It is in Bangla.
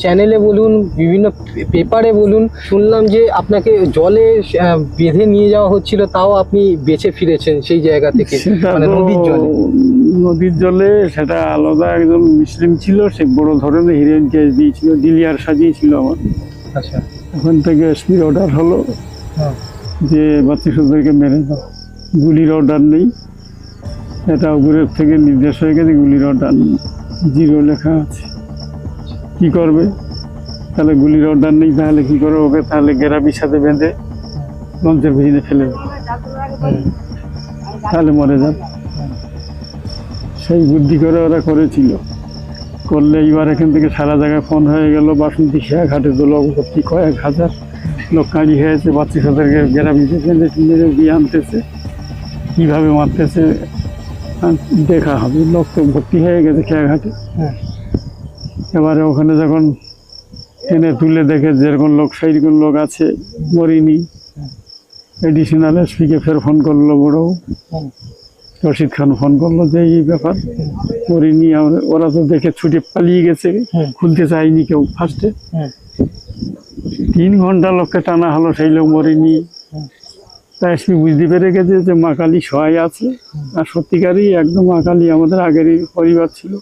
চ্যানেলে বলুন, বিভিন্ন পেপারে বলুন, শুনলাম যে আপনাকে জলে বেঁধে নিয়ে যাওয়া হচ্ছিল, তাও আপনি বেঁচে ফিরেছেন সেই জায়গা থেকে, সেটা মানে তো নদীর জলে। নদীর জলে সেটা আলাদা একজন মুসলিম ছিল, সে বড় ধরনের হিরেন কেস দিয়েছিল, দিলিয়ার সাজিয়েছিল আমার। আচ্ছা। ওখান থেকে এসপির অর্ডার হলো হ্যাঁ। যে 32 মেরে দাও। গুলির অর্ডার নেই, এটা উপরের থেকে নির্দেশ হয়ে গেছে, গুলির অর্ডার নেই, জিরো লেখা আছে। কি করবে তাহলে? গুলির অর্ডার নেই, তাহলে কি করবে? ওকে তাহলে গেরাবির সাথে বেঁধে লঞ্চের পিছনে ফেলে দেবে, তাহলে মরে যাবে। সেই বুদ্ধি করে ওরা করেছিল। করলে এবার এখান থেকে সারা জায়গায় ফোন হয়ে গেল, বাসন্তী খেয়া ঘাটে তো লোক ভর্তি, কয়েক হাজার লোক কাঁড়ি হয়েছে, 32,000-কে গেরাবিতে ফেলে মেরে দিয়ে আনতেছে। কীভাবে মারতেছে দেখা হবে, লোক তো ভর্তি হয়ে গেছে খেয়া ঘাটে। এবারে ওখানে যখন টেনে তুলে দেখে যেরকম লোক সেইরকম লোক আছে, মরিনি। এডিশনাল এসপিকে ফের ফোন করলো বড় রশিদ খান, ফোন করলো যে এই ব্যাপার, মরিনি। ওরা তো দেখে ছুটে পালিয়ে গেছে, খুলতে চায়নি কেউ ফার্স্টে। 3 ঘন্টা লোককে টানা হলো, সেই লোক মরিনি। তা এসপি বুঝতে পেরে গেছে যে মা কালী সহায় আছে, আর সত্যিকারই একদম মা কালী আমাদের আগেরই পরিবার ছিল।